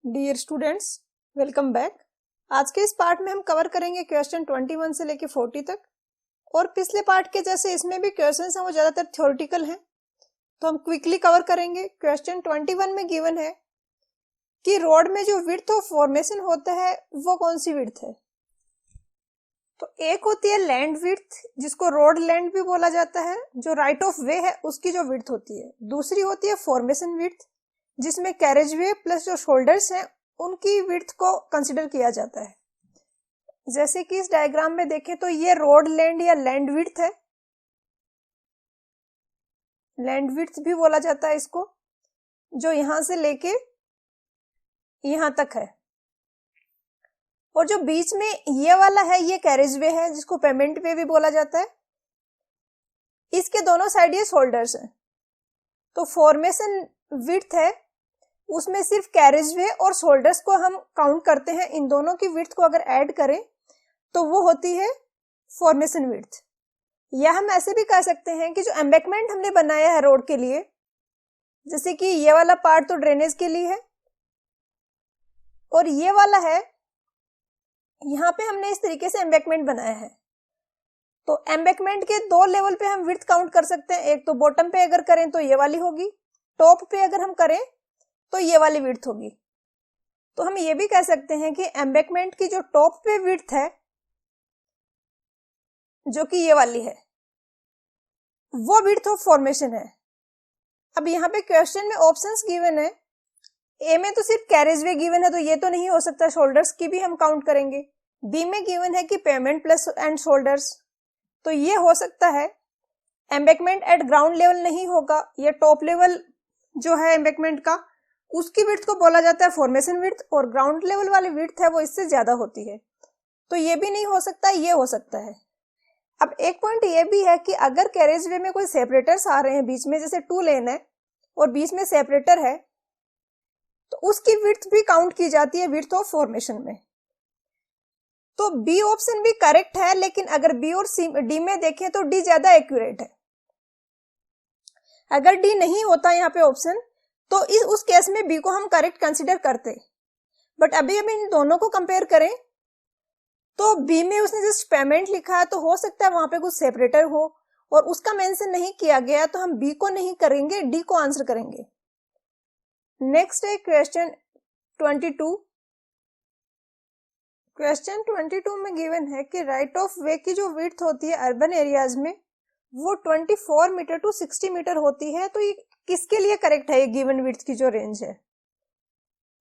Dear students, welcome back. आज के इस पार्ट में हम कवर करेंगे क्वेश्चन 21 से लेके 40 तक। और पिछले पार्ट के जैसे इसमें भी क्वेश्चंस हैं वो ज़्यादातर थ्योरेटिकल हैं, तो हम क्विकली कवर करेंगे। क्वेश्चन 21 में गिवन है कि रोड में जो विड्थ ऑफ फॉर्मेशन होता है वो कौन सी विड्थ है। तो एक होती है लैंड विड्थ, जिसको रोड लैंड भी बोला जाता है, जो राइट ऑफ वे है उसकी जो विड्थ होती है। दूसरी होती है फॉर्मेशन विड्थ, जिसमें कैरेज वे प्लस जो शोल्डर्स हैं उनकी विड्थ को कंसिडर किया जाता है। जैसे कि इस डायग्राम में देखें तो ये रोड लैंड या लैंड विड्थ है, लैंड विड्थ भी बोला जाता है इसको, जो यहां से लेके यहां तक है। और जो बीच में ये वाला है ये कैरेज वे है, जिसको पेमेंट वे भी बोला जाता है। इसके दोनों साइड ये शोल्डर्स हैं। तो फॉर्मेशन विड्थ है, उसमें सिर्फ कैरेज वे और शोल्डर्स को हम काउंट करते हैं। इन दोनों की विड्थ को अगर ऐड करें तो वो होती है फॉर्मेशन विड्थ। या हम ऐसे भी कह सकते हैं कि जो एम्बैंकमेंट हमने बनाया है रोड के लिए, जैसे कि ये वाला पार्ट तो ड्रेनेज के लिए है और ये वाला है, यहाँ पे हमने इस तरीके से एम्बैंकमेंट बनाया है। तो एम्बैंकमेंट के दो लेवल पे हम विड्थ काउंट कर सकते हैं। एक तो बॉटम पे अगर करें तो ये वाली होगी, टॉप पे अगर हम करें तो ये वाली विड्थ होगी। तो हम ये भी कह सकते हैं कि एम्बैंकमेंट की जो टॉप पे विड्थ है, जो कि ये वाली है, वो विड्थ ऑफ फॉर्मेशन है। अब यहाँ पे क्वेश्चन में ऑप्शंस गिवन है। ए में तो सिर्फ कैरेज वे गिवन है, तो ये तो नहीं हो सकता, शोल्डर्स की भी हम काउंट करेंगे। बी में गिवन है कि पेमेंट प्लस एंड शोल्डर्स, तो ये हो सकता है। एम्बैंकमेंट एट ग्राउंड लेवल नहीं होगा, ये टॉप लेवल जो है एम्बैंकमेंट का, उसकी विड्थ को बोला जाता है फॉर्मेशन विड्थ, और ग्राउंड लेवल वाली विड्थ है वो इससे ज्यादा होती है। तो ये भी नहीं हो सकता, ये हो सकता है। अब एक पॉइंट ये भी है कि अगर कैरेज वे में कोई सेपरेटर्स आ रहे हैं बीच में, जैसे 2 लेन है और बीच में सेपरेटर है, तो उसकी विड्थ भी काउंट की जाती है विड्थ ऑफ फॉर्मेशन में। तो बी ऑप्शन भी करेक्ट है, लेकिन अगर बी और डी में देखें तो डी ज्यादा एक्यूरेट है। अगर डी नहीं होता यहाँ पे ऑप्शन, तो उस केस में बी को हम करेक्ट कंसीडर करते। बट अभी इन दोनों को कंपेयर करें तो बी में उसने जस्ट पेमेंट लिखा है, तो हो सकता है वहां पे कुछ सेपरेटर हो और उसका मेंशन नहीं किया गया, तो हम बी को नहीं करेंगे, डी को आंसर करेंगे। नेक्स्ट है क्वेश्चन 22। क्वेश्चन 22 में गिवन है कि राइट ऑफ वे की जो विड्थ होती है अर्बन एरियाज में, वो 24 मीटर टू 60 मीटर होती है। तो ये किसके लिए करेक्ट है, ये गिवन विड्थ की जो रेंज है?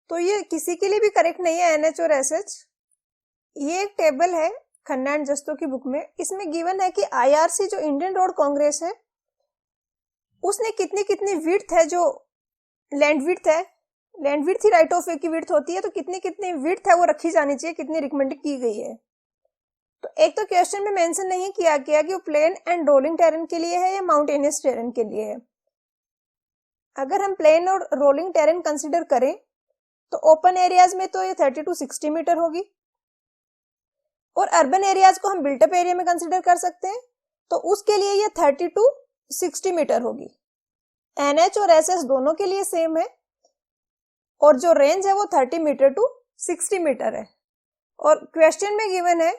तो ये किसी के लिए भी करेक्ट नहीं है, एनएच और एसएच। ये एक टेबल है खन्ना एंड जस्तो की बुक में, इसमें गिवन है कि आईआरसी जो इंडियन रोड कांग्रेस है, उसने कितनी कितनी विड्थ है, जो लैंड विड्थ है, land width he right of वे की विड्थ होती है, तो कितनी कितनी विड्थ है वो रखी जानी चाहिए, कितनी रिकमेंड की गई है। तो एक तो क्वेश्चन में मेंशन नहीं किया गया कि वो प्लेन एंड रोलिंग टेरेन के लिए है या माउंटेनियस टेरेन के लिए है। अगर हम प्लेन और रोलिंग टेरेन कंसीडर करें तो ओपन एरियाज में तो ये 30 टू 60 मीटर होगी, और अर्बन एरियाज को हम बिल्टअप एरिया में कंसीडर कर सकते हैं, तो उसके लिए ये 30 टू 60 मीटर होगी। एनएच और एसएस दोनों के लिए सेम है, और जो रेंज है वो 30 मीटर टू 60 मीटर है। और क्वेश्चन में गिवन है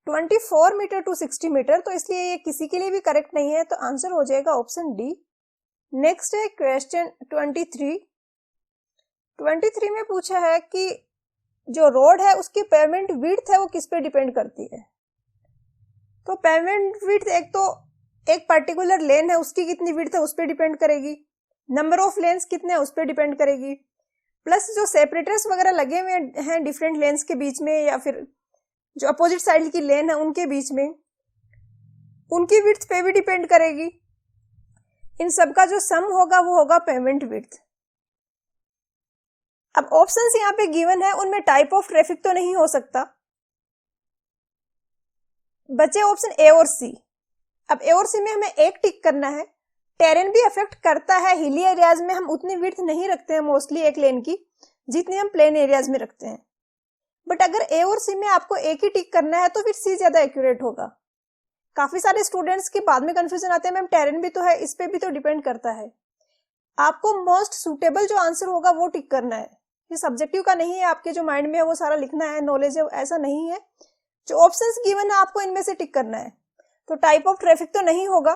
24 मीटर टू 60 मीटर, तो इसलिए ये किसी के लिए भी करेक्ट नहीं है, तो आंसर हो जाएगा ऑप्शन डी। नेक्स्ट है क्वेश्चन 23। 23 में पूछा है कि जो रोड है उसकी पेमेंट विड्थ है वो किस पे डिपेंड करती है। तो पेमेंट विड्थ एक तो एक पर्टिकुलर लेन है उसकी कितनी विड्थ है उस पर डिपेंड करेगी, नंबर ऑफ लेन्स कितने हैं उस पर डिपेंड करेगी, प्लस जो सेपरेटर्स वगैरह लगे हुए हैं डिफरेंट लेन्स के बीच में, या फिर जो अपोजिट साइड की लेन है उनके बीच में, उनकी विड्थ पे भी डिपेंड करेगी। इन सब का जो सम होगा वो होगा पेमेंट विड्थ। अब ऑप्शंस यहाँ पे गिवन है, उनमें टाइप ऑफ ट्रैफिक तो नहीं हो सकता, बचे ऑप्शन ए और सी। अब ए और सी में हमें एक टिक करना है। टेरेन भी अफेक्ट करता है, हिली एरियाज में हम उतनी विड्थ नहीं रखते हैं मोस्टली एक लेन की, जितनी हम प्लेन एरियाज में रखते हैं। बट अगर ए और सी में आपको एक ही टिक करना है तो फिर सी ज्यादा एक्यूरेट होगा। काफी सारे स्टूडेंट्स के बाद में कंफ्यूजन आते हैं, मैम टेरेन भी तो है, इस पे भी तो डिपेंड करता है। आपको मोस्ट सुटेबल जो आंसर होगा वो टिक करना है। ये सब्जेक्टिव का नहीं है, आपके जो माइंड में है वो सारा लिखना है, नॉलेज है, ऐसा नहीं है। जो ऑप्शंस गिवन है आपको इनमें से टिक करना है। तो टाइप ऑफ ट्रैफिक तो नहीं होगा,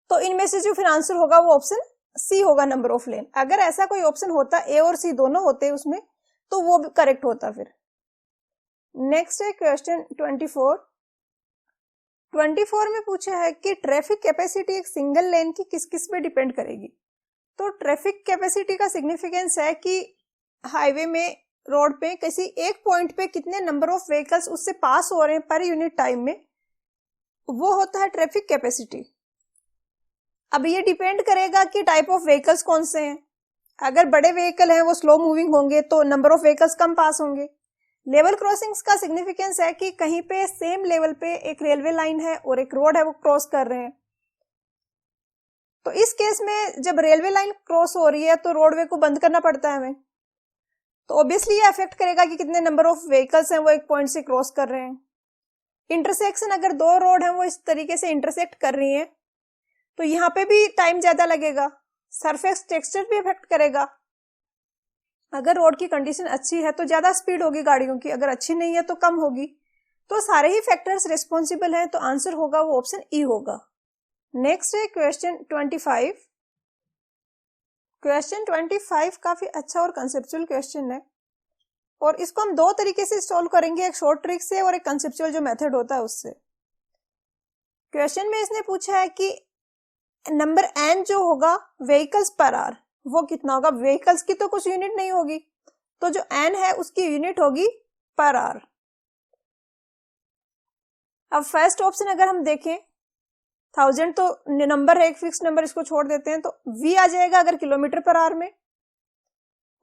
तो इनमें से जो फिर आंसर होगा वो ऑप्शन सी होगा, नंबर ऑफ लेन। अगर ऐसा कोई ऑप्शन होता, ए और सी दोनों होते उसमें, तो वो भी करेक्ट होता फिर। नेक्स्ट है क्वेश्चन 24 में पूछा है कि ट्रैफिक कैपेसिटी एक सिंगल लेन की किस किस पे डिपेंड करेगी। तो ट्रैफिक कैपेसिटी का सिग्निफिकेंस है कि हाईवे में, रोड पे किसी एक पॉइंट पे कितने नंबर ऑफ व्हीकल्स उससे पास हो रहे हैं पर यूनिट टाइम में, वो होता है ट्रैफिक कैपेसिटी। अब ये डिपेंड करेगा कि टाइप ऑफ व्हीकल्स कौन से हैं। अगर बड़े व्हीकल हैं वो स्लो मूविंग होंगे तो नंबर ऑफ व्हीकल्स कम पास होंगे। लेवल क्रॉसिंग्स का सिग्निफिकेंस है कि कहीं पे सेम लेवल पे एक रेलवे लाइन है और एक रोड है, वो क्रॉस कर रहे हैं। तो इस केस में जब रेलवे लाइन क्रॉस हो रही है तो रोडवे को बंद करना पड़ता है हमें, तो ऑब्वियसली ये अफेक्ट करेगा कि कितने नंबर ऑफ व्हीकल्स हैं वो एक पॉइंट से क्रॉस कर रहे हैं। इंटरसेक्शन, अगर दो रोड हैं वो इस तरीके से इंटरसेक्ट कर रही हैं तो यहाँ पे भी टाइम ज्यादा लगेगा। सरफेस टेक्सचर भी अफेक्ट करेगा। अगर रोड की कंडीशन अच्छी है तो ज्यादा स्पीड होगी गाड़ियों की, अगर अच्छी नहीं है तो कम होगी। तो सारे ही फैक्टर्स रिस्पॉन्सिबल हैं, तो आंसर होगा वो ऑप्शन ई होगा। नेक्स्ट है क्वेश्चन 25। क्वेश्चन 25 काफी अच्छा और कंसेप्चुअल क्वेश्चन है, और इसको हम दो तरीके से सॉल्व करेंगे, एक शॉर्ट ट्रिक से और एक कंसेप्चुअल जो मेथड होता है उससे। क्वेश्चन में इसने पूछा है कि नंबर एन जो होगा व्हीकल्स पर आवर, वो कितना होगा। व्हीकल्स की तो कुछ यूनिट नहीं होगी, तो जो एन है उसकी यूनिट होगी पर आवर। अब फर्स्ट ऑप्शन अगर हम देखें, 1000 तो नंबर है, एक फिक्स नंबर, इसको छोड़ देते हैं, तो वी आ जाएगा अगर किलोमीटर पर आवर में,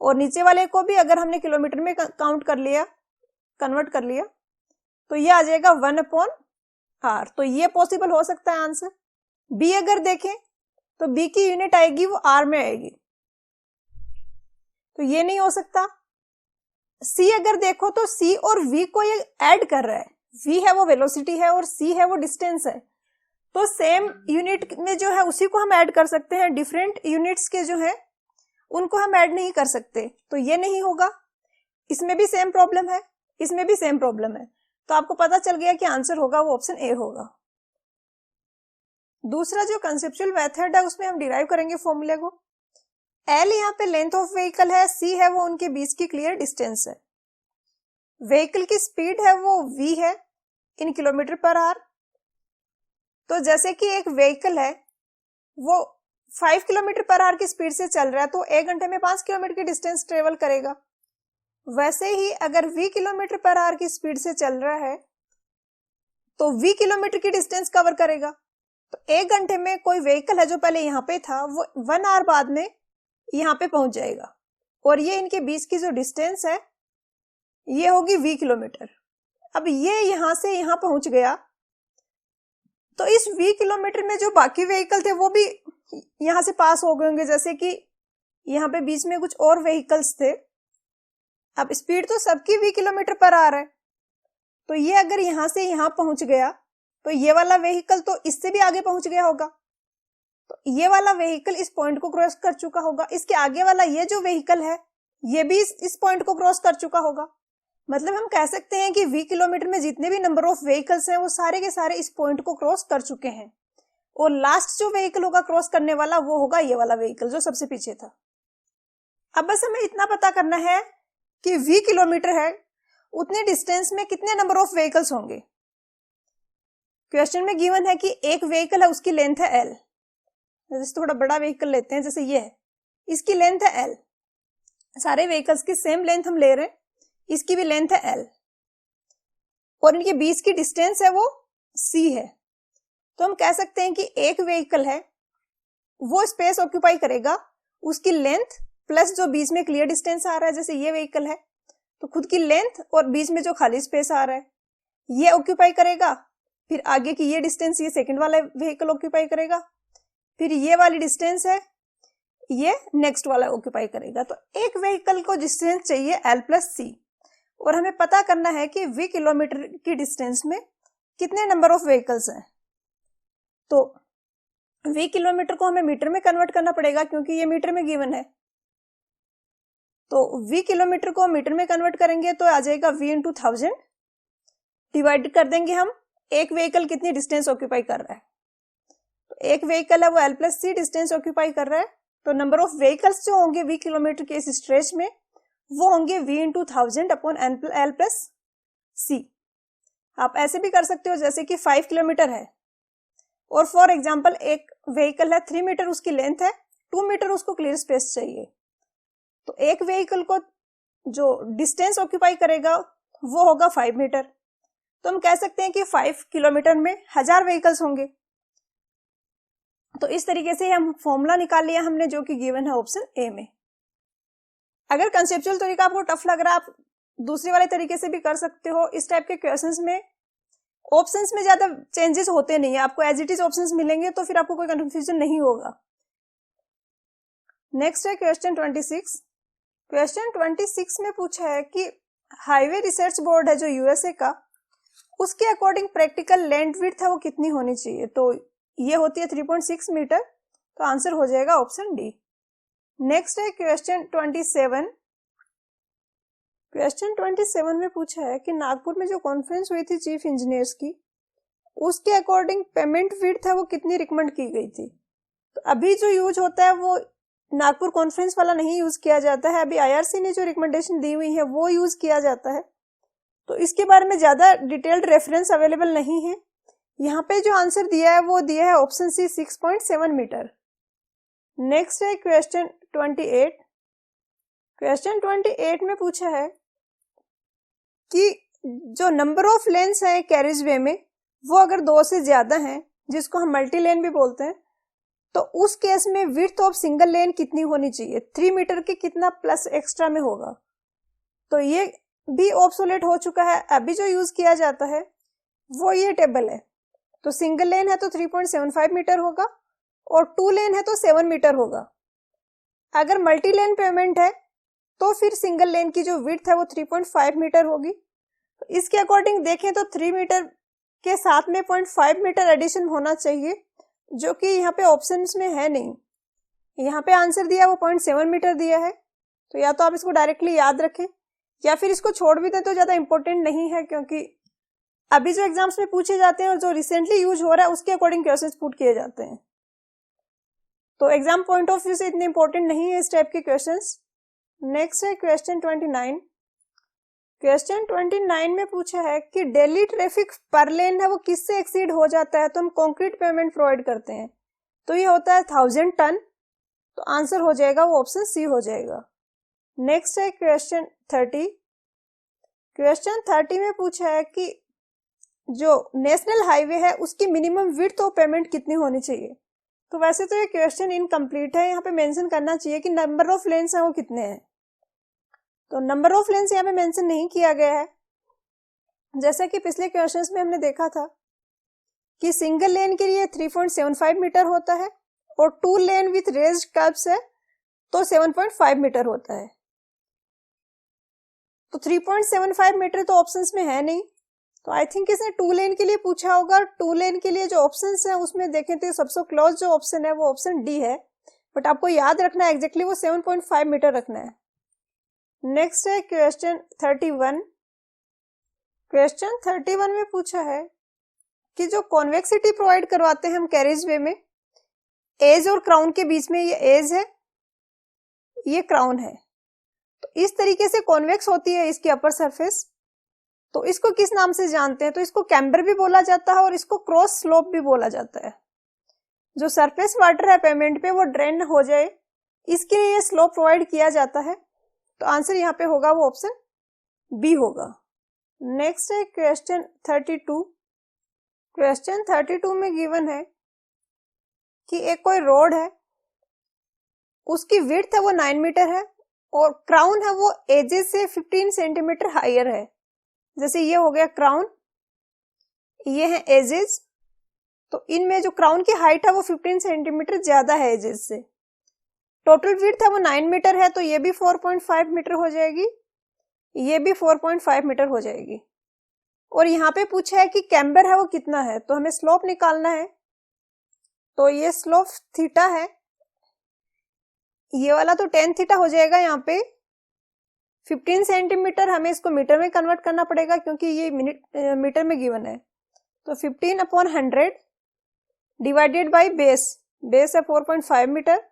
और नीचे वाले को भी अगर हमने किलोमीटर में काउंट कर लिया, कन्वर्ट कर लिया, तो ये आ जाएगा 1/r। तो ये पॉसिबल हो सकता है आंसर। बी अगर देखें तो बी की यूनिट आएगी वो आर में आएगी, तो ये नहीं हो सकता। सी अगर देखो तो सी और वी को ये ऐड कर रहा है, वी है वो वेलोसिटी है और सी है वो डिस्टेंस है, तो सेम यूनिट में जो है उसी को हम ऐड कर सकते हैं। डिफरेंट यूनिट्स के जो है उनको हम ऐड नहीं कर सकते, तो ये नहीं होगा। इसमें भी सेम प्रॉब्लम है, इसमें भी सेम प्रॉब्लम है, तो आपको पता चल गया कि आंसर होगा वो ऑप्शन ए होगा। दूसरा जो कंसेप्चुअल मेथड है उसमें हम डिराइव करेंगे फॉर्मूले को। एल यहाँ पे लेंथ ऑफ व्हीकल है, सी है वो उनके बीच की क्लियर डिस्टेंस है, व्हीकल की स्पीड है वो वी है इन किलोमीटर पर आवर। तो जैसे कि एक व्हीकल है वो 5 किलोमीटर पर आवर की स्पीड से चल रहा है, तो 1 घंटे में 5 किलोमीटर की डिस्टेंस ट्रेवल करेगा। वैसे ही अगर v किलोमीटर पर आवर की स्पीड से चल रहा है तो v किलोमीटर की डिस्टेंस कवर करेगा। तो 1 घंटे में कोई व्हीकल है जो पहले यहाँ पे था वो 1 आवर बाद में यहाँ पे पहुंच जाएगा, और ये इनके बीच की जो डिस्टेंस है ये होगी v किलोमीटर। अब ये यहाँ से यहाँ पहुंच गया, तो इस v किलोमीटर में जो बाकी व्हीकल थे वो भी यहाँ से पास हो गए होंगे, जैसे कि यहाँ पे बीच में कुछ और व्हीकल्स थे। अब स्पीड तो सबकी v किलोमीटर पर आ रहा है, तो ये अगर यहाँ से यहाँ पहुंच गया तो ये वाला व्हीकल तो इससे भी आगे पहुंच गया होगा, तो ये वाला व्हीकल इस पॉइंट को क्रॉस कर चुका होगा। इसके आगे वाला ये जो व्हीकल है ये भी इस पॉइंट को क्रॉस कर चुका होगा। मतलब हम कह सकते हैं कि v किलोमीटर में जितने भी नंबर ऑफ व्हीकल्स हैं वो सारे के सारे इस पॉइंट को क्रॉस कर चुके हैं, और लास्ट जो व्हीकल होगा क्रॉस करने वाला वो होगा ये वाला व्हीकल जो सबसे पीछे था। अब बस हमें इतना पता करना है कि v किलोमीटर है, उतने डिस्टेंस में कितने नंबर ऑफ व्हीकल्स होंगे। क्वेश्चन में गिवन है कि एक व्हीकल है उसकी लेंथ है l, जैसे थोड़ा बड़ा व्हीकल लेते हैं, जैसे ये है, इसकी लेंथ है l, सारे व्हीकल्स की सेम लेंथ हम ले रहे हैं, इसकी भी लेंथ है l, और इनके बीच की डिस्टेंस है वो c है। तो हम कह सकते हैं कि एक व्हीकल है वो स्पेस ऑक्यूपाई करेगा, उसकी लेंथ प्लस जो बीच में क्लियर डिस्टेंस आ रहा है, जैसे ये व्हीकल है तो खुद की लेंथ और बीच में जो खाली स्पेस आ रहा है ये ऑक्यूपाई करेगा, फिर आगे की ये डिस्टेंस ये सेकंड वाला व्हीकल ऑक्यूपाई करेगा, फिर ये वाली डिस्टेंस है ये नेक्स्ट वाला ऑक्यूपाई करेगा। तो एक व्हीकल को डिस्टेंस चाहिए l प्लस सी, और हमें पता करना है कि v किलोमीटर की डिस्टेंस में कितने नंबर ऑफ व्हीकल्स हैं। तो v किलोमीटर को हमें मीटर में कन्वर्ट करना पड़ेगा क्योंकि ये मीटर में गिवन है। तो v किलोमीटर को मीटर में कन्वर्ट करेंगे तो आ जाएगा v इंटू 1000, डिवाइड कर देंगे हम एक व्हीकल कितनी डिस्टेंस ऑक्यूपाई कर रहा है। तो एक व्हीकल है वो l प्लस सी डिस्टेंस ऑक्यूपाई कर रहा है, तो नंबर ऑफ व्हीकल्स जो होंगे v किलोमीटर के इस स्ट्रेच में वो होंगे v into 1000 upon l plus C. आप ऐसे भी कर सकते हो जैसे कि 5 किलोमीटर है और फॉर एग्जांपल एक व्हीकल है 3 मीटर उसकी लेंथ है, 2 मीटर उसको क्लियर स्पेस चाहिए, तो एक व्हीकल को जो डिस्टेंस ऑक्यूपाई करेगा वो होगा 5 मीटर। तो हम कह सकते हैं कि 5 किलोमीटर में 1000 व्हीकल्स होंगे। तो इस तरीके से हम फॉर्मूला निकाल लिया हमने जो कि गिवन है ऑप्शन ए में। अगर कंसेप्चुअल तरीका आपको टफ लग रहा है आप दूसरे वाले तरीके से भी कर सकते हो। इस टाइप के क्वेश्चंस में ऑप्शंस में ज्यादा चेंजेस होते नहीं है, आपको एज इट इज ऑप्शंस मिलेंगे तो फिर आपको कोई कंफ्यूजन नहीं होगा। नेक्स्ट है क्वेश्चन 26। क्वेश्चन 26 में पूछा है कि हाईवे रिसर्च बोर्ड है जो यूएसए का, उसके अकॉर्डिंग प्रैक्टिकल लैंड विड्थ है वो कितनी होनी चाहिए। तो ये होती है 3.6 मीटर, तो आंसर हो जाएगा ऑप्शन डी। नेक्स्ट है क्वेश्चन 27। क्वेश्चन 27 में पूछा है कि नागपुर में जो कॉन्फ्रेंस हुई थी चीफ इंजीनियर्स की, उसके अकॉर्डिंग पेमेंट विड्थ है वो कितनी रिकमेंड की गई थी। तो अभी जो यूज होता है वो नागपुर कॉन्फ्रेंस वाला नहीं यूज किया जाता है, अभी आईआरसी ने जो रिकमेंडेशन दी हुई है वो यूज किया जाता है। तो इसके बारे में ज्यादा डिटेल्ड रेफरेंस अवेलेबल नहीं है। यहाँ पे जो आंसर दिया है वो दिया है ऑप्शन सी 6.7 मीटर। नेक्स्ट है क्वेश्चन 28। क्वेश्चन 28 में पूछा है कि जो नंबर ऑफ लेन्स है कैरिज वे में वो अगर 2 से ज्यादा हैं, जिसको हम मल्टी लेन भी बोलते हैं, तो उस केस में विड्थ ऑफ सिंगल लेन कितनी होनी चाहिए, 3 मीटर के कितना प्लस एक्स्ट्रा में होगा। तो ये भी ऑब्सोलेट हो चुका है, अभी जो यूज किया जाता है वो ये टेबल है। तो सिंगल लेन है तो 3.75 मीटर होगा और 2 लेन है तो 7 मीटर होगा। अगर मल्टी लेन पेमेंट है तो फिर सिंगल लेन की जो विड्थ है वो 3.5 मीटर होगी। तो इसके अकॉर्डिंग देखें तो 3 मीटर के साथ में 0.5 मीटर एडिशन होना चाहिए, जो कि यहाँ पे ऑप्शंस में है नहीं। यहाँ पे आंसर दिया वो 0.7 मीटर दिया है। तो या तो आप इसको डायरेक्टली याद रखें या फिर इसको छोड़ भी दें तो ज्यादा इंपॉर्टेंट नहीं है, क्योंकि अभी जो एग्जाम्स में पूछे जाते हैं और जो रिसेंटली यूज हो रहा है उसके अकॉर्डिंग क्वेश्चंस पुट किए जाते हैं। तो एग्जाम पॉइंट ऑफ व्यू से इतने इंपॉर्टेंट नहीं है इस टाइप के क्वेश्चंस। नेक्स्ट है क्वेश्चन 29। क्वेश्चन 29 में पूछा है कि डेली ट्रैफिक पर लेन है वो किससे एक्सीड हो जाता है तो हम कंक्रीट पेमेंट प्रोवाइड करते हैं। तो ये होता है 1000 टन, तो आंसर हो जाएगा वो ऑप्शन सी हो जाएगा। नेक्स्ट है क्वेश्चन 30। क्वेश्चन 30 में पूछा है कि जो नेशनल हाईवे है उसकी मिनिमम विड्थ ऑफ पेमेंट कितनी होनी चाहिए। तो वैसे तो ये क्वेश्चन इनकम्प्लीट है, यहाँ पे मेंशन करना चाहिए कि नंबर ऑफ लेन्स है वो कितने हैं। तो नंबर ऑफ लेन्स यहाँ पे मेंशन नहीं किया गया है। जैसा कि पिछले क्वेश्चंस में हमने देखा था कि सिंगल लेन के लिए 3.75 मीटर होता है और 2 लेन विथ रेज्ड कर्व्स है तो 7.5 मीटर होता है। तो 3.75 मीटर तो ऑप्शंस में है नहीं, तो आई थिंक इसने 2 लेन के लिए पूछा होगा। 2 लेन के लिए जो ऑप्शंस है उसमें देखें तो सबसे क्लोज जो ऑप्शन है वो ऑप्शन डी है, बट आपको याद रखना है एग्जैक्टली वो 7.5 मीटर रखना है। नेक्स्ट है क्वेश्चन 31। क्वेश्चन 31 में पूछा है कि जो कॉन्वेक्सिटी प्रोवाइड करवाते हैं हम कैरिज वे में, एज और क्राउन के बीच में, ये एज है ये क्राउन है, तो इस तरीके से कॉन्वेक्स होती है इसकी अपर सरफेस। तो इसको किस नाम से जानते हैं, तो इसको कैम्बर भी बोला जाता है और इसको क्रॉस स्लोप भी बोला जाता है। जो सरफेस वाटर है पेमेंट पे वो ड्रेन हो जाए इसके लिए ये स्लोप प्रोवाइड किया जाता है। तो आंसर यहाँ पे होगा वो ऑप्शन बी होगा। नेक्स्ट है क्वेश्चन 32। क्वेश्चन 32 में गिवन है कि एक कोई रोड है, उसकी विड्थ है वो 9 मीटर है और क्राउन है वो एजेस से 15 सेंटीमीटर हायर है। जैसे ये हो गया क्राउन, ये है एजेस, तो इनमें जो क्राउन की हाइट है वो 15 सेंटीमीटर ज्यादा है एजेस से। टोटल विड्थ है वो 9 मीटर है, तो ये भी 4.5 मीटर हो जाएगी, ये भी 4.5 मीटर हो जाएगी। और यहाँ पे पूछा है कि कैम्बर है वो कितना है, तो हमें स्लोप निकालना है। तो ये स्लोप थीटा है, ये वाला तो tan थीटा हो जाएगा यहाँ पे, 15 सेंटीमीटर, हमें इसको मीटर में कन्वर्ट करना पड़ेगा क्योंकि ये मीटर में गिवन है। तो 15/100 डिवाइडेड बाई बेस है 4.5 मीटर।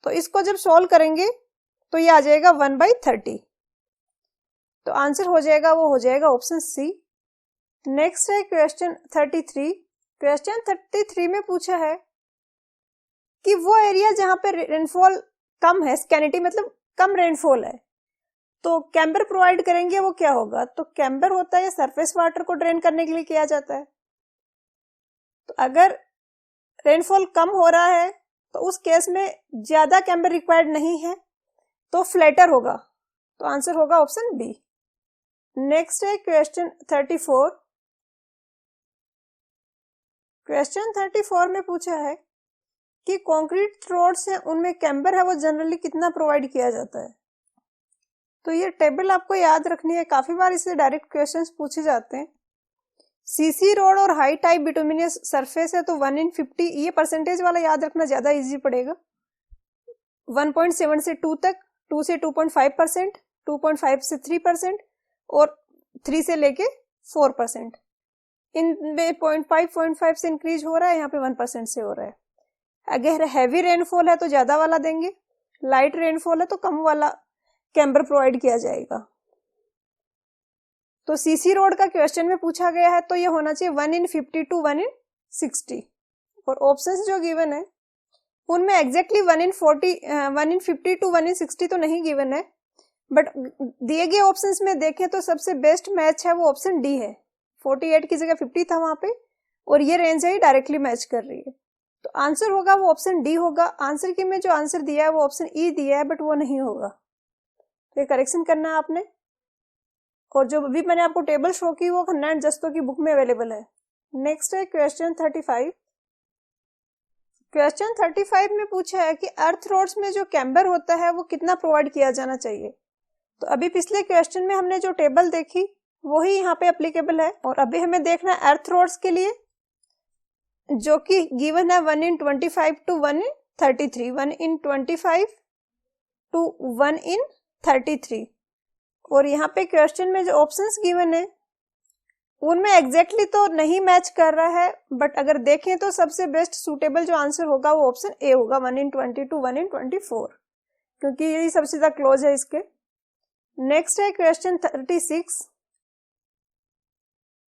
तो इसको जब सॉल्व करेंगे तो ये आ जाएगा 1/30। तो आंसर हो जाएगा, वो हो जाएगा ऑप्शन सी। नेक्स्ट है क्वेश्चन 33। क्वेश्चन 33 में पूछा है कि वो एरिया जहां पे रेनफॉल कम है, स्कैनिटी मतलब कम रेनफॉल है, तो कैम्बर प्रोवाइड करेंगे, वो क्या होगा? तो कैम्बर होता है सरफेस वाटर को ड्रेन करने के लिए किया जाता है। तो अगर रेनफॉल कम हो रहा है तो उस केस में ज्यादा कैम्बर रिक्वायर्ड नहीं है, तो फ्लैटर होगा। तो आंसर होगा ऑप्शन बी। नेक्स्ट है क्वेश्चन 34। क्वेश्चन 34 में पूछा है कि कंक्रीट रोड्स हैं उनमें कैम्बर है वो जनरली कितना प्रोवाइड किया जाता है। तो ये टेबल आपको याद रखनी है, काफी बार इससे डायरेक्ट क्वेश्चंस पूछे जाते हैं। सीसी रोड और हाई टाइप बिटुमिनियस सरफेस है तो 1/50, ये परसेंटेज वाला याद रखना ज्यादा इजी पड़ेगा। 1.7 से 2 तक, 2 से 2.5%, 2.5 से 3% और 3 से लेके 4%। इनमें 0.5 से इंक्रीज हो रहा है, यहाँ पे 1% से हो रहा है। अगर हैवी रेनफॉल है तो ज्यादा वाला देंगे, लाइट रेनफॉल है तो कम वाला कैम्बर प्रोवाइड किया जाएगा। तो सीसी रोड का क्वेश्चन में पूछा गया है तो ये होना चाहिए 1/50 टू 1/60। और ऑप्शंस जो गिवन है उनमें एग्जैक्टली 1/50 टू 1/60 तो नहीं गिवन है, बट दिए गए ऑप्शंस में देखें तो सबसे बेस्ट मैच है वो ऑप्शन डी है। 48 की जगह 50 था वहां पे, और ये रेंज है डायरेक्टली मैच कर रही है। तो आंसर होगा वो ऑप्शन डी होगा। आंसर के में जो आंसर दिया है वो ऑप्शन ई दिया है, बट वो नहीं होगा, तो ये करेक्शन करना है आपने। और जो अभी मैंने आपको टेबल शो की वो खन्ना एंड जस्तो की बुक में अवेलेबल है। नेक्स्ट है क्वेश्चन 35। क्वेश्चन 35 में पूछा है कि अर्थ रोड्स में जो कैम्बर होता है वो कितना प्रोवाइड किया जाना चाहिए। तो अभी पिछले क्वेश्चन में हमने जो टेबल देखी वही यहाँ पे एप्लीकेबल है, और अभी हमें देखना है अर्थ रोड्स के लिए, जो कि गिवन है 1/25 टू 1/33, 1/25 टू 1/33। और यहाँ पे क्वेश्चन में जो ऑप्शंस गिवन है उनमें एग्जैक्टली तो नहीं मैच कर रहा है, बट अगर देखें तो सबसे बेस्ट सूटेबल जो आंसर होगा वो ऑप्शन ए होगा, 1/20 टू 1/24, क्योंकि यही सबसे ज्यादा क्लोज है इसके। नेक्स्ट है क्वेश्चन 36।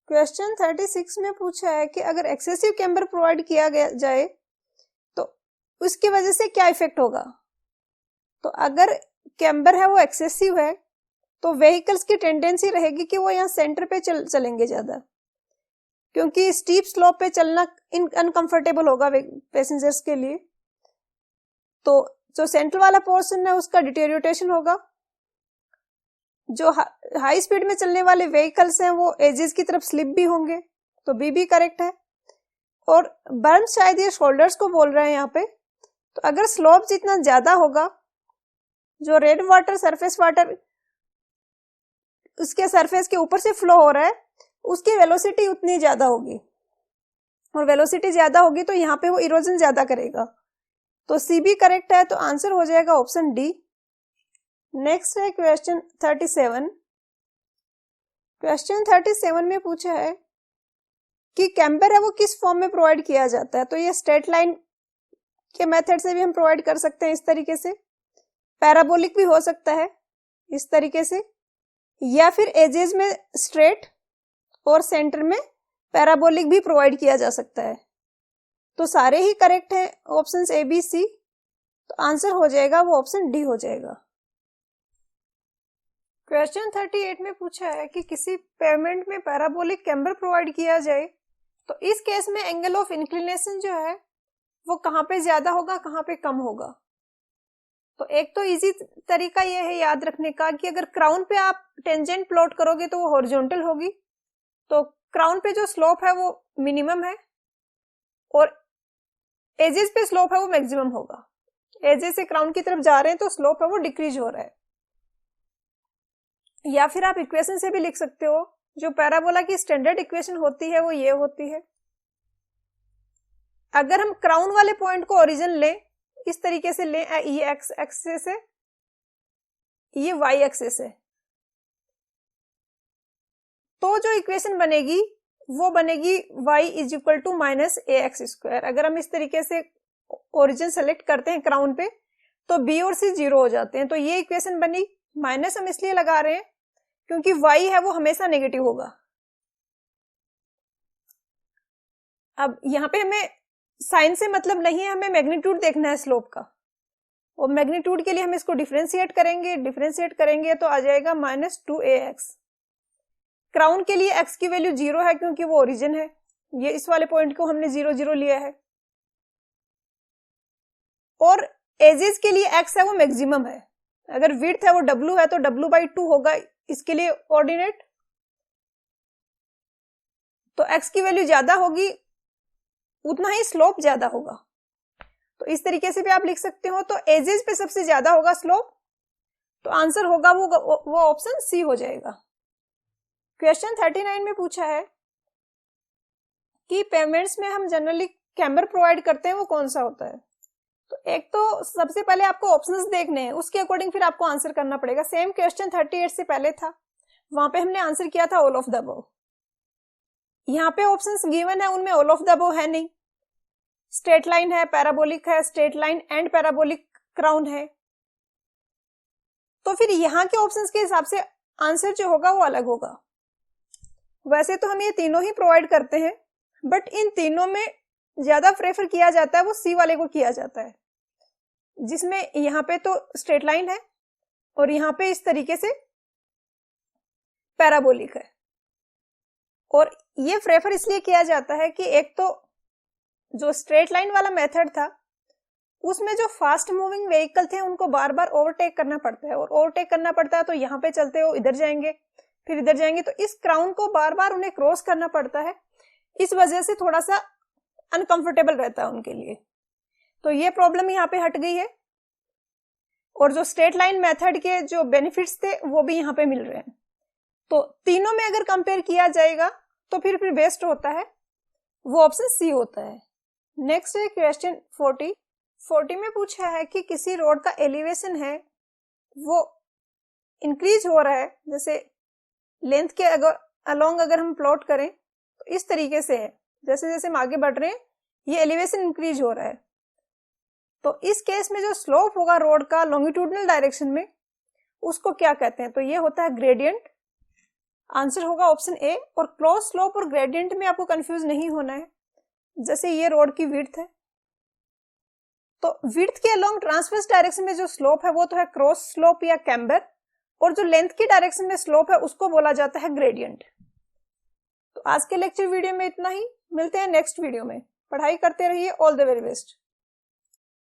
क्वेश्चन 36 में पूछा है कि अगर एक्सेसिव कैम्बर प्रोवाइड किया गया जाए तो उसकी वजह से क्या इफेक्ट होगा। तो अगर कैम्बर है वो एक्सेसिव है तो व्हीकल्स की टेंडेंसी रहेगी कि वो यहाँ सेंटर पे चलेंगे ज्यादा, क्योंकि स्टीप स्लोप पे चलना अनकंफर्टेबल होगा पैसेंजर्स के लिए। तो जो सेंटर वाला पोर्शन है उसका डिटेरियोरेशन होगा। जो हाई स्पीड में चलने वाले व्हीकल्स हैं वो एजेस की तरफ स्लिप भी होंगे, तो बी भी करेक्ट है। और बर्न शायद ये शोल्डर्स को बोल रहे हैं यहाँ पे। तो अगर स्लोप जितना ज्यादा होगा, जो रेन वाटर सरफेस वाटर उसके सरफेस के ऊपर से फ्लो हो रहा है उसकी वेलोसिटी उतनी ज्यादा होगी, और वेलोसिटी ज्यादा होगी तो यहाँ पे वो इरोजन ज्यादा करेगा। तो सी भी करेक्ट है, तो आंसर हो जाएगा ऑप्शन डी। नेक्स्ट है क्वेश्चन 37। क्वेश्चन 37 में पूछा है कि कैम्बर है वो किस फॉर्म में प्रोवाइड किया जाता है। तो ये स्ट्रेट लाइन के मेथड से भी हम प्रोवाइड कर सकते हैं इस तरीके से, पैराबोलिक भी हो सकता है इस तरीके से, या फिर एजेस में स्ट्रेट और सेंटर में पैराबोलिक भी प्रोवाइड किया जा सकता है। तो सारे ही करेक्ट हैं ऑप्शंस ए बी सी, तो आंसर हो जाएगा वो ऑप्शन डी हो जाएगा। क्वेश्चन 38 में पूछा है कि किसी पेमेंट में पैराबोलिक कैम्बर प्रोवाइड किया जाए तो इस केस में एंगल ऑफ इंक्लिनेशन जो है वो कहाँ पे ज्यादा होगा, कहाँ पे कम होगा। तो एक तो इजी तरीका ये है याद रखने का कि अगर क्राउन पे आप टेंजेंट प्लॉट करोगे तो वो हॉरिजॉन्टल होगी, तो क्राउन पे जो स्लोप है वो मिनिमम है और एजेस पे स्लोप है वो मैक्सिमम होगा। एजेस से क्राउन की तरफ जा रहे हैं तो स्लोप है वो डिक्रीज हो रहा है। या फिर आप इक्वेशन से भी लिख सकते हो, जो पैराबोला की स्टैंडर्ड इक्वेशन होती है वो ये होती है। अगर हम क्राउन वाले पॉइंट को ओरिजिन लें, इस तरीके से लें, ये एक्स एक्सिस से, ये वाई एक्सिस है। तो जो इक्वेशन बनेगी वो बनेगी y is equal to minus a x square. अगर हम इस तरीके से ओरिजिन सेलेक्ट करते हैं क्राउन पे तो b और c जीरो हो जाते हैं। तो ये इक्वेशन बनी। माइनस हम इसलिए लगा रहे हैं क्योंकि y है वो हमेशा नेगेटिव होगा। अब यहाँ पे हमें साइन से मतलब नहीं है, हमें मैग्नीट्यूड देखना है स्लोप का। और मैग्नीट्यूड के लिए हम इसको डिफरेंशिएट करेंगे तो आ जाएगा माइनस 2ax। क्राउन के लिए x की वैल्यू 0 है क्योंकि वो ओरिजिन है। ये इस वाले पॉइंट को हमने 0 0 लिया है। और एजेस के लिए x है वो मैक्सिमम है। अगर विड्थ है वो w है तो w/2 होगा इसके लिए कोऑर्डिनेट। तो x की वैल्यू ज्यादा होगी उतना ही स्लोप ज्यादा होगा। तो इस तरीके से भी आप लिख सकते हो। तो एजेस पे सबसे ज्यादा होगा स्लोप, तो आंसर होगा वो ऑप्शन सी हो जाएगा। क्वेश्चन 39 में पूछा है कि पेमेंट्स में हम जनरली कैम्बर प्रोवाइड करते हैं वो कौन सा होता है। तो एक तो सबसे पहले आपको ऑप्शंस देखने हैं, उसके अकॉर्डिंग फिर आपको आंसर करना पड़ेगा। सेम क्वेश्चन 38 से पहले था, वहां पे हमने आंसर किया था ऑल ऑफ द अबव। यहाँ पे ऑप्शंस गिवन है, उनमें ऑल ऑफ द अबव है नहीं। स्ट्रेट लाइन है, पैराबोलिक है, straight line and parabolic crown है। तो फिर यहाँ के ऑप्शंस के हिसाब से आंसर जो होगा वो अलग होगा। वैसे तो हम ये तीनों ही प्रोवाइड करते हैं, बट इन तीनों में ज्यादा प्रेफर किया जाता है वो सी वाले को किया जाता है, जिसमें यहाँ पे तो स्ट्रेट लाइन है और यहाँ पे इस तरीके से पैराबोलिक है। और ये प्रेफर इसलिए किया जाता है कि एक तो जो स्ट्रेट लाइन वाला मेथड था उसमें जो फास्ट मूविंग व्हीकल थे उनको बार बार ओवरटेक करना पड़ता है, और ओवरटेक करना पड़ता है तो यहाँ पे चलते हो इधर जाएंगे फिर इधर जाएंगे, तो इस क्राउन को बार बार उन्हें क्रॉस करना पड़ता है। इस वजह से थोड़ा सा अनकंफर्टेबल रहता है उनके लिए। तो ये प्रॉब्लम यहाँ पे हट गई है, और जो स्ट्रेट लाइन मेथड के जो बेनिफिट्स थे वो भी यहाँ पे मिल रहे हैं। तो तीनों में अगर कंपेयर किया जाएगा तो फिर बेस्ट होता है वो ऑप्शन सी होता है। नेक्स्ट है क्वेश्चन 40 में पूछा है कि किसी रोड का एलिवेशन है वो इंक्रीज हो रहा है, जैसे लेंथ के अलोंग अगर हम प्लॉट करें तो इस तरीके से है, जैसे जैसे हम आगे बढ़ रहे हैं ये एलिवेशन इंक्रीज हो रहा है। तो इस केस में जो स्लोप होगा रोड का लॉन्गिट्यूडनल डायरेक्शन में उसको क्या कहते हैं, तो ये होता है ग्रेडियंट। आंसर होगा ऑप्शन ए। और क्लोज स्लोप और ग्रेडियंट में आपको कंफ्यूज नहीं होना है। जैसे ये रोड की विड्थ है, तो विड्थ के अलोंग ट्रांसवर्स डायरेक्शन में जो स्लोप है वो तो है क्रॉस स्लोप या कैम्बर, और जो लेंथ की डायरेक्शन में स्लोप है उसको बोला जाता है ग्रेडियंट। तो आज के लेक्चर वीडियो में इतना ही, मिलते हैं नेक्स्ट वीडियो में। पढ़ाई करते रहिए। All the very best.